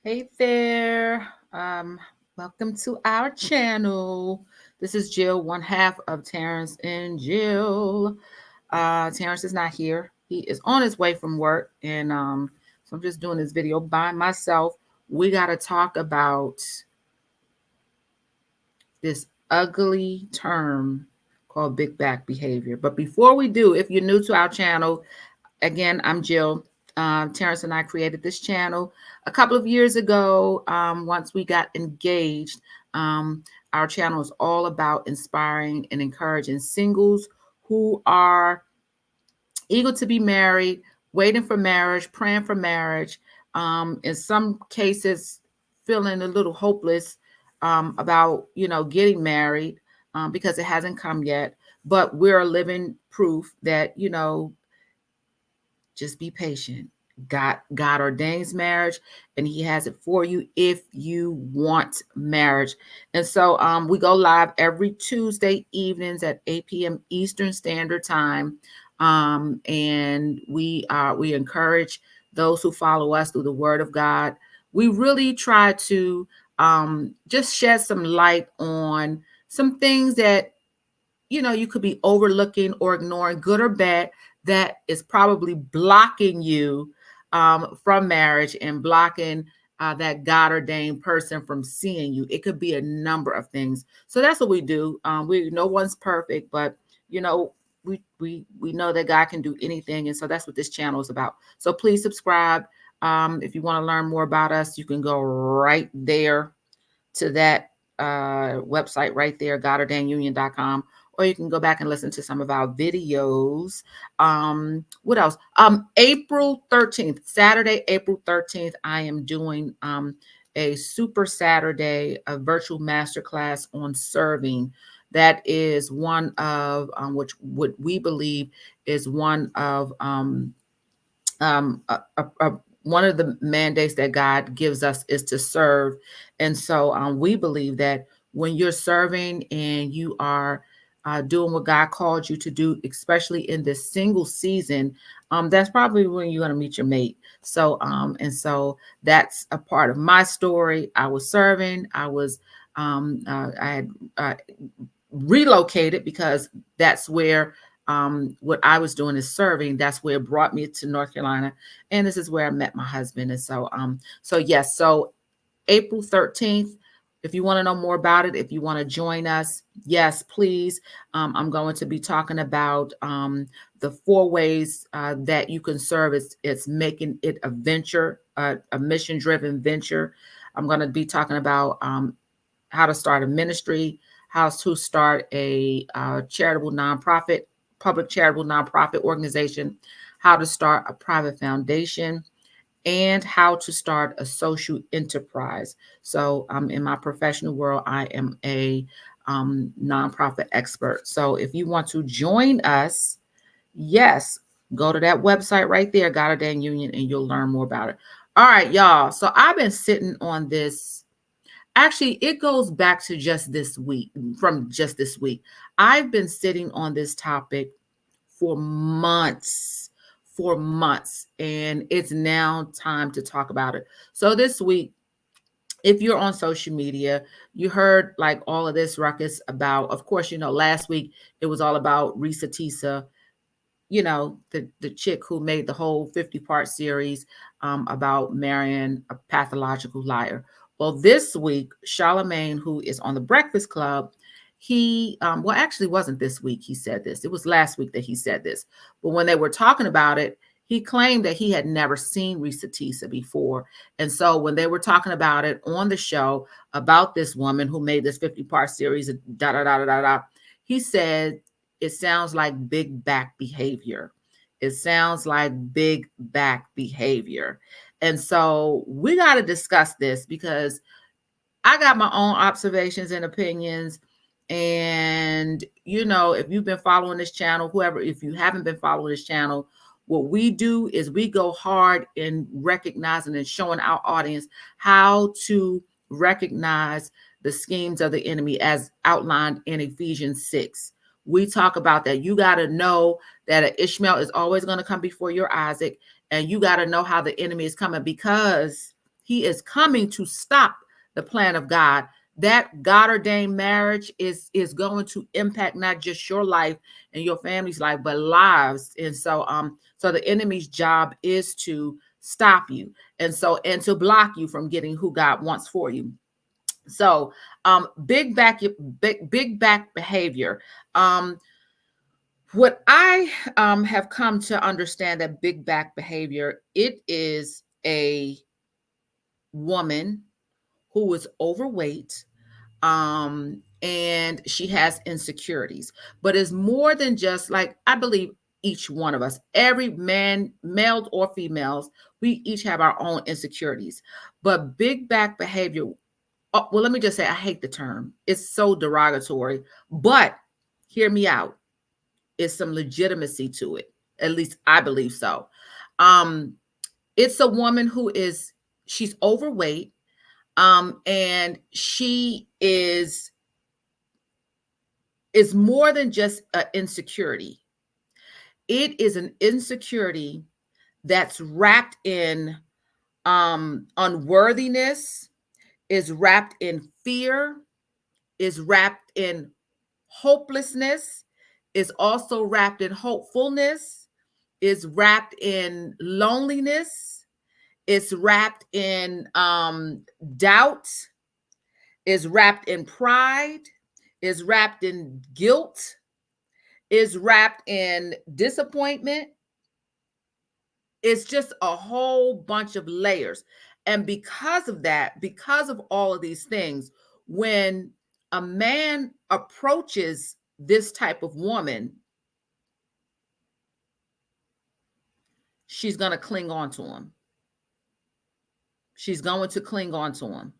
Hey there. Welcome to our channel. This is Jill, one half of Terrence and Jill. Terrence is not here. He is on his way from work, and so I'm just doing this video by myself. We got to talk about this ugly term called big back behavior. But before we do, if you're new to our channel, again, I'm Jill. Terrence and I created this channel a couple of years ago. Once we got engaged, our channel is all about inspiring and encouraging singles who are eager to be married, waiting for marriage, praying for marriage. In some cases, feeling a little hopeless about getting married because it hasn't come yet. But we're a living proof that just be patient. God ordains marriage, and He has it for you if you want marriage. And so we go live every Tuesday evenings at 8 p.m. Eastern Standard Time, and we encourage those who follow us through the Word of God. We really try to just shed some light on some things that you could be overlooking or ignoring, good or bad, that is probably blocking you from marriage and blocking that God-ordained person from seeing you. It could be a number of things. So that's what we do. No one's perfect, but we know that God can do anything, and so that's what this channel is about. So please subscribe. If you want to learn more about us, you can go right there to that website right there, God-OrdainedUnion.com, or you can go back and listen to some of our videos. What else? April 13th, Saturday, April 13th, I am doing a Super Saturday, a virtual masterclass on serving. That is one of what we believe is one of one of the mandates that God gives us is to serve. And so we believe that when you're serving and you are doing what God called you to do, especially in this single season, that's probably when you're going to meet your mate. So and so that's a part of my story. I was serving. I had relocated because that's where what I was doing is serving. That's where it brought me to North Carolina, and this is where I met my husband. And so yes, so April 13th. If you want to know more about it, if you want to join us, yes, please. I'm going to be talking about the 4 ways that you can serve. It's making it a venture, a mission-driven venture. I'm going to be talking about how to start a ministry, how to start a charitable nonprofit, public charitable nonprofit organization, how to start a private foundation, and how to start a social enterprise. So in my professional world, I am a nonprofit expert. So if you want to join us, yes, go to that website right there, God-Ordained Union, and you'll learn more about it. All right, y'all. So I've been sitting on this. Actually, it goes back to just this week, from just this week. I've been sitting on this topic for months, and it's now time to talk about it. So this week, if you're on social media, you heard like all of this ruckus about, of course, last week it was all about reesateesa, the chick who made the whole 50-part series about marrying a pathological liar. Well, this week, Charlemagne, who is on the Breakfast Club, he, well, actually wasn't this week he said this. It was last week that he said this. But when they were talking about it, he claimed that he had never seen reesateesa before. And so when they were talking about it on the show about this woman who made this 50-part series, da da da da da da, he said, it sounds like big back behavior. It sounds like big back behavior. And so we got to discuss this because I got my own observations and opinions. And, if you've been following this channel, whoever, if you haven't been following this channel, what we do is we go hard in recognizing and showing our audience how to recognize the schemes of the enemy as outlined in Ephesians 6. We talk about that. You got to know that an Ishmael is always going to come before your Isaac, and you got to know how the enemy is coming because He is coming to stop the plan of God. That God-ordained marriage is going to impact not just your life and your family's life, but lives. And so the enemy's job is to stop you, and to block you from getting who God wants for you. So big back behavior. What I have come to understand, that big back behavior, it is a woman who is overweight, and she has insecurities. But it's more than just, like, I believe each one of us, every man, male or females, we each have our own insecurities. But big back behavior, well, let me just say, I hate the term. It's so derogatory, but hear me out. It's some legitimacy to it. At least I believe so. Um, it's a woman who she's overweight, and she is more than just an insecurity. It is an insecurity that's wrapped in unworthiness, is wrapped in fear, is wrapped in hopelessness, is also wrapped in hopefulness, is wrapped in loneliness, is wrapped in doubt, is wrapped in pride, is wrapped in guilt, is wrapped in disappointment. It's just a whole bunch of layers. And because of that, because of all of these things, when a man approaches this type of woman, she's going to cling on to him. She's going to cling on to him.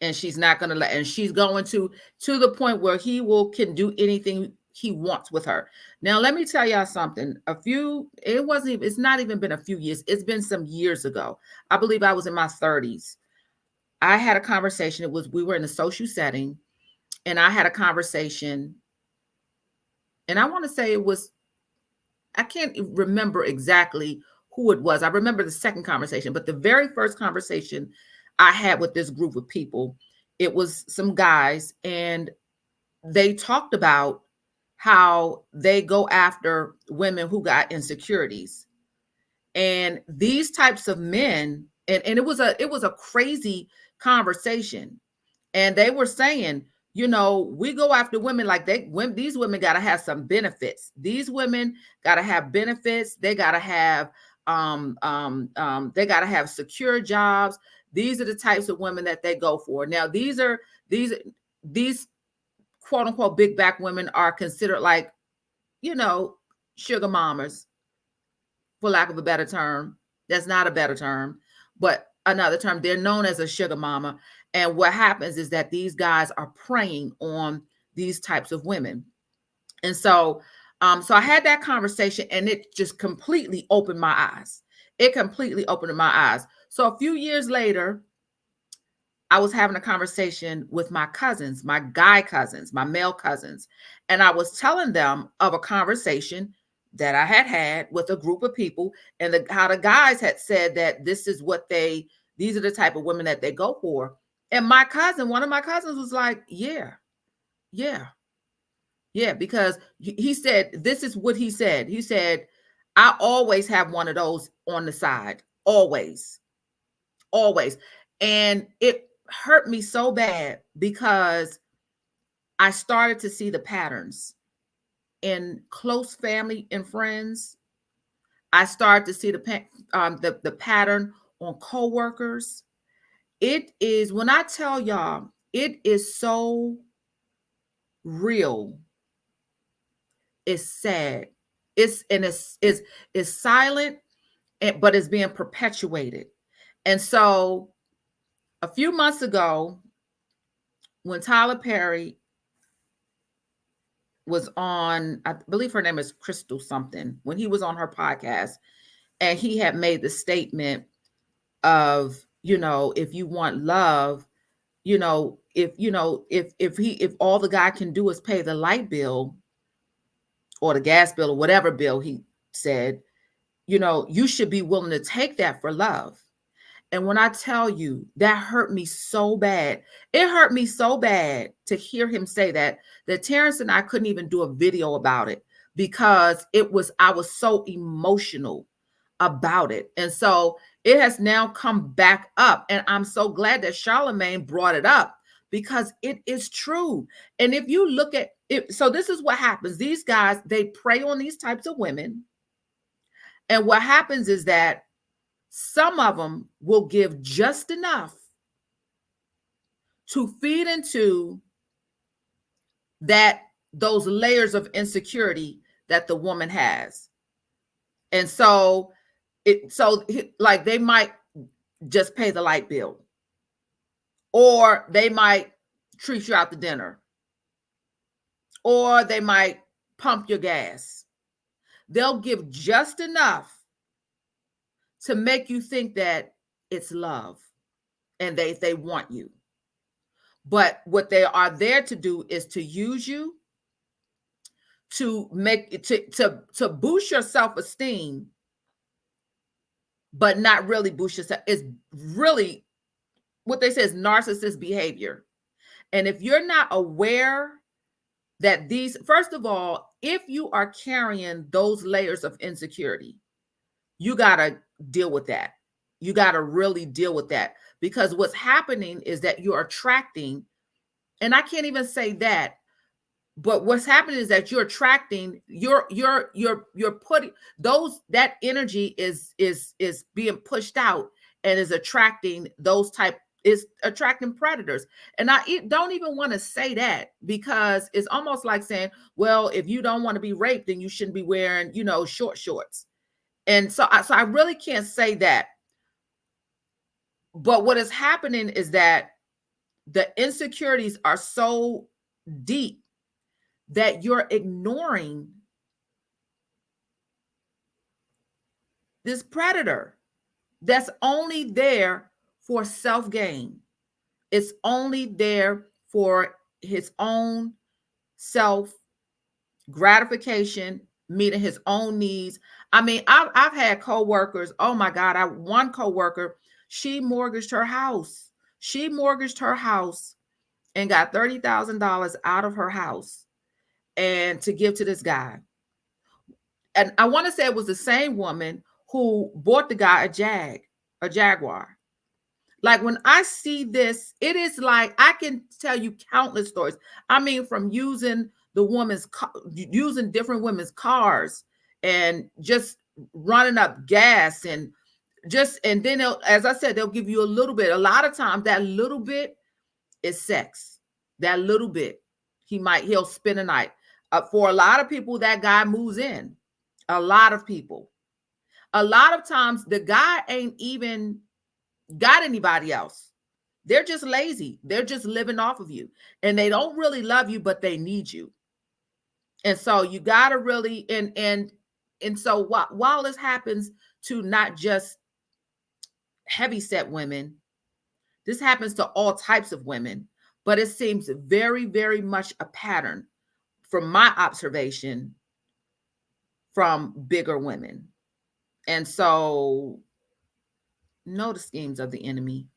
And she's not going to let, and she's going to the point where can do anything he wants with her. Now, let me tell y'all something. It's not even been a few years. It's been some years ago. I believe I was in my 30s. I had a conversation. We were in a social setting, and I had a conversation, and I want to say I can't remember exactly who it was. I remember the second conversation, but the very first conversation I had with this group of people, it was some guys, and they talked about how they go after women who got insecurities. And these types of men, and it was a crazy conversation. And they were saying, we go after women like these women got to have some benefits. These women got to have benefits. They got to have they got to have secure jobs. These are the types of women that they go for. Now, these quote unquote big back women are considered like, sugar mamas, for lack of a better term. That's not a better term, but another term. They're known as a sugar mama. And what happens is that these guys are preying on these types of women. And so I had that conversation, and it just completely opened my eyes. It completely opened my eyes. So a few years later, I was having a conversation with my cousins, my guy cousins, my male cousins, and I was telling them of a conversation that I had had with a group of people, and how the guys had said that these are the type of women that they go for. And one of my cousins was like, yeah, because he said, this is what he said. He said, I always have one of those on the side, always. And it hurt me so bad because I started to see the patterns in close family and friends. I started to see the pattern on coworkers. It is, when I tell y'all, it is so real. It's sad. It's silent, but it's being perpetuated. And so a few months ago, when Tyler Perry was on, I believe her name is Crystal something, when he was on her podcast, and he had made the statement of, if you want love, if all the guy can do is pay the light bill or the gas bill or whatever bill he said, you should be willing to take that for love. And when I tell you, that hurt me so bad. It hurt me so bad to hear him say that Terrence and I couldn't even do a video about it because I was so emotional about it. And so it has now come back up. And I'm so glad that Charlemagne brought it up because it is true. And if you look at it, so this is what happens. These guys, they prey on these types of women. And what happens is that some of them will give just enough to feed into those layers of insecurity that the woman has. And so like they might just pay the light bill, or they might treat you out to dinner, or they might pump your gas. They'll give just enough to make you think that it's love and they want you. But what they are there to do is to use you to make to boost your self-esteem, but not really boost yourself. It's really what they say is narcissist behavior. And if you're not aware that first of all, if you are carrying those layers of insecurity, you got to deal with that. You got to really deal with that, because what's happening is that you're attracting, and I can't even say that, but what's happening is that you're attracting, you're putting that energy is being pushed out and is attracting is attracting predators. And I don't even want to say that, because it's almost like saying, well, if you don't want to be raped, then you shouldn't be wearing, short shorts. And so I really can't say that. But what is happening is that the insecurities are so deep that you're ignoring this predator that's only there for self-gain. It's only there for his own self gratification, meeting his own needs. I mean, I've had coworkers. Oh my God, one coworker, she mortgaged her house. She mortgaged her house and got $30,000 out of her house and to give to this guy. And I want to say it was the same woman who bought the guy a Jaguar. Like, when I see this, it is like I can tell you countless stories. I mean, from using different women's cars and just running up gas and then as I said, they'll give you a little bit. A lot of times that little bit is sex. That little bit, he'll spend a night. For a lot of people, that guy moves in. A lot of people. A lot of times the guy ain't even got anybody else. They're just lazy. They're just living off of you. And they don't really love you, but they need you. And so you got to really, and so while this happens to not just heavyset women, this happens to all types of women, but it seems very, very much a pattern from my observation from bigger women. And so know the schemes of the enemy.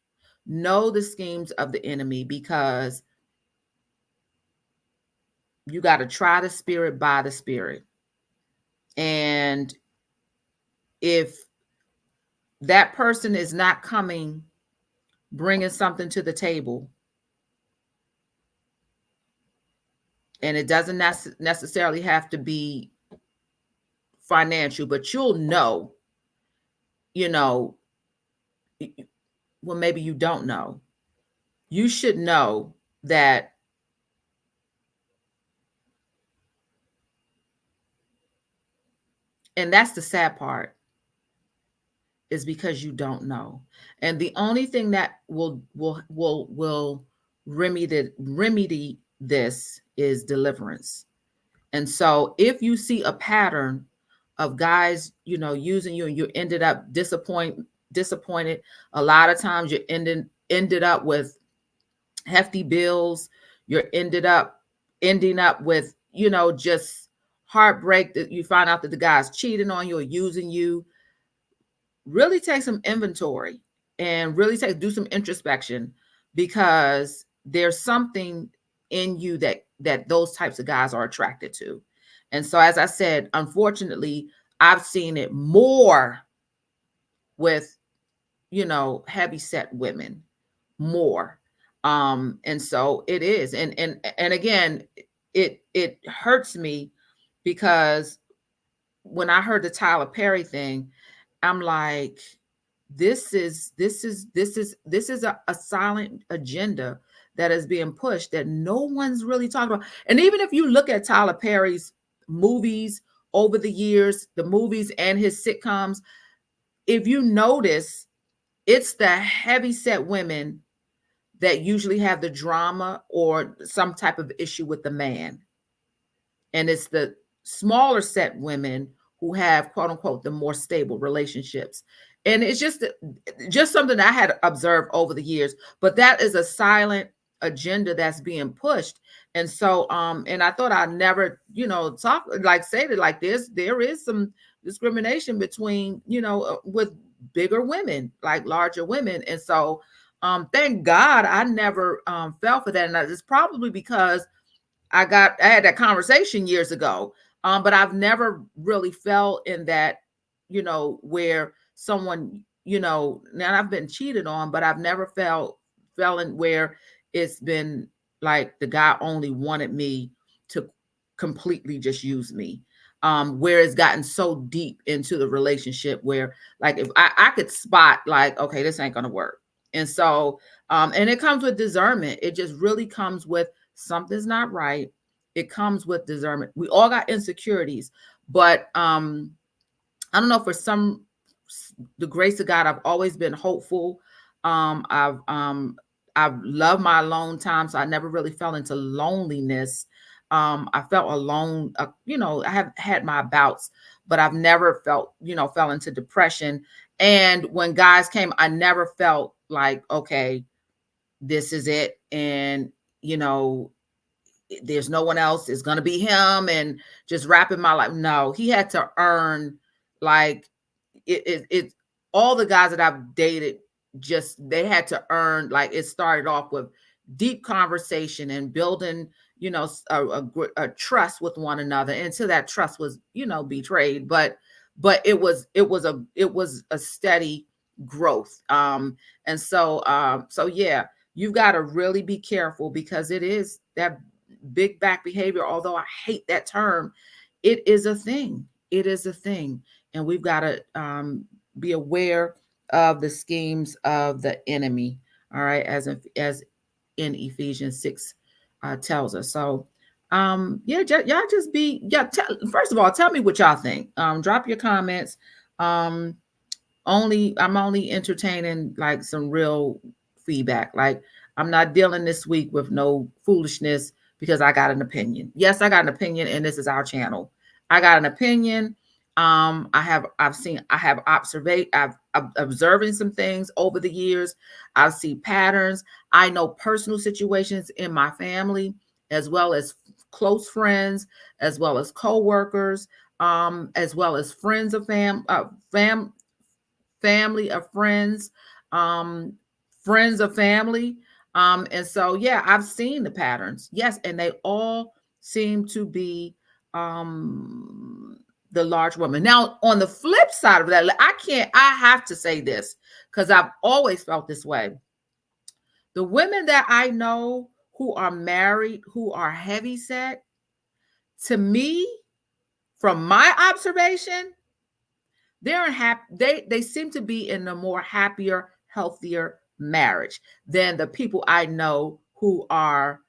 Know the schemes of the enemy, because you got to try the spirit by the spirit. And if that person is not coming, bringing something to the table, and it doesn't necessarily have to be financial, but you'll know, well, maybe you don't know. You should know that and that's the sad part, is because you don't know. And the only thing that will remedy this is deliverance. And so if you see a pattern of guys, using you, and you ended up disappointed, a lot of times you ended up with hefty bills, you're ending up with, just heartbreak, that you find out that the guy's cheating on you or using you. really take some inventory and really do some introspection, because there's something in you that those types of guys are attracted to. And so, as I said, unfortunately, I've seen it more with, heavy set women, more. And so it is. And again, it hurts me, because when I heard the Tyler Perry thing, I'm like, this is a silent agenda that is being pushed that no one's really talking about. And even if you look at Tyler Perry's movies over the years, the movies and his sitcoms, if you notice, it's the heavy set women that usually have the drama or some type of issue with the man. And it's the smaller set women who have, quote unquote, the more stable relationships. And it's just something that I had observed over the years. But that is a silent agenda that's being pushed. And so and I thought I'd never, talk, like, say it like this. There is some discrimination between, with bigger women, like larger women. And so thank God I never fell for that. And it's probably because I had that conversation years ago. But I've never really fell in that, where someone, now I've been cheated on, but I've never fell in where it's been like the guy only wanted me to completely just use me. Where it's gotten so deep into the relationship where, like, if I could spot, like, okay, this ain't gonna work. And so and it comes with discernment. It just really comes with something's not right. It comes with discernment. We all got insecurities, but I don't know, for the grace of God, I've always been hopeful. I've loved my alone time, so I never really fell into loneliness. I felt alone, I have had my bouts, but I've never fell into depression. And when guys came, I never felt like, okay, this is it. And, there's no one else, it's going to be him and just wrapping my life. No, he had to earn, like, it all the guys that I've dated, just they had to earn. Like, it started off with deep conversation and building, a trust with one another, until that trust was, betrayed. But it was a steady growth. And so yeah, you've got to really be careful, because it is that big back behavior. Although I hate that term, it is a thing. It is a thing. And we've got to be aware of the schemes of the enemy. All right, as in Ephesians 6 tells us. So yeah, y'all just be, yeah. First of all, tell me what y'all think. Drop your comments. I'm only entertaining, like, some real feedback. Like, I'm not dealing this week with no foolishness, because I got an opinion. Yes, I got an opinion, and this is our channel. I got an opinion. I've observing some things over the years. I see patterns. I know personal situations in my family, as well as close friends, as well as co-workers, as well as friends of family of friends, friends of family. And so, yeah, I've seen the patterns. Yes. And they all seem to be the large woman. Now, on the flip side of that, I have to say this, because I've always felt this way. The women that I know who are married, who are heavy set, to me, from my observation, they're happy. They seem to be in a more happier, healthier marriage than the people I know who are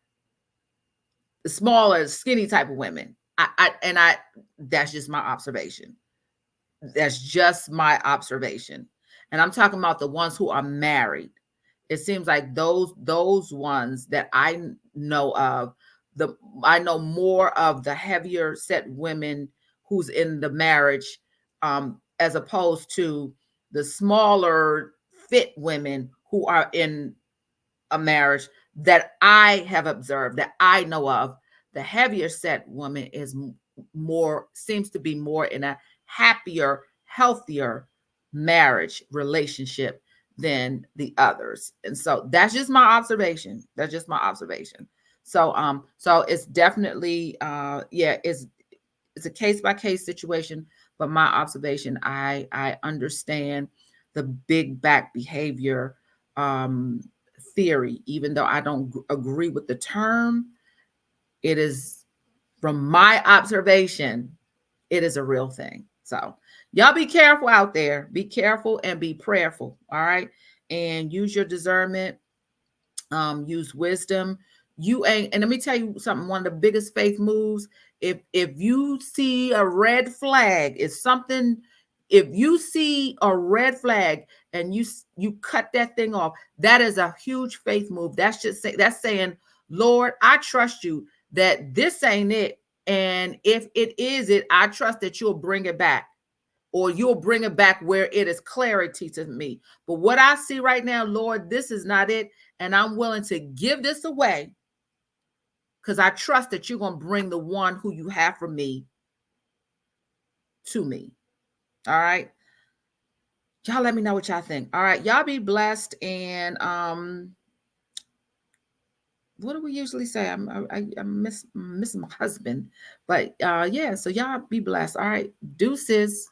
the smaller, skinny type of women. I that's just my observation. That's just my observation. And I'm talking about the ones who are married. It seems like those ones that I know of, I know more of the heavier set women who's in the marriage, as opposed to the smaller fit women who are in a marriage that I have observed, that I know of. The heavier set woman seems to be more in a happier, healthier marriage relationship than the others. And so that's just my observation. That's just my observation. So it's definitely yeah, it's a case by case situation, but my observation, I understand the big back behavior theory, even though I don't agree with the term. It is, from my observation, it is a real thing. So y'all be careful out there. Be careful and be prayerful. All right. And use your discernment, use wisdom. You ain't, and let me tell you something, one of the biggest faith moves, if you see a red flag, is something, if you see a red flag and you cut that thing off, that is a huge faith move. That's just that's saying, Lord, I trust you that this ain't it. And if it is it, I trust that you'll bring it back, or you'll bring it back where it is clarity to me. But what I see right now, Lord, this is not it. And I'm willing to give this away because I trust that you're going to bring the one who you have for me to me. All right. Y'all let me know what y'all think. All right. Y'all be blessed. And what do we usually say? I miss my husband. But yeah, so y'all be blessed. All right. Deuces.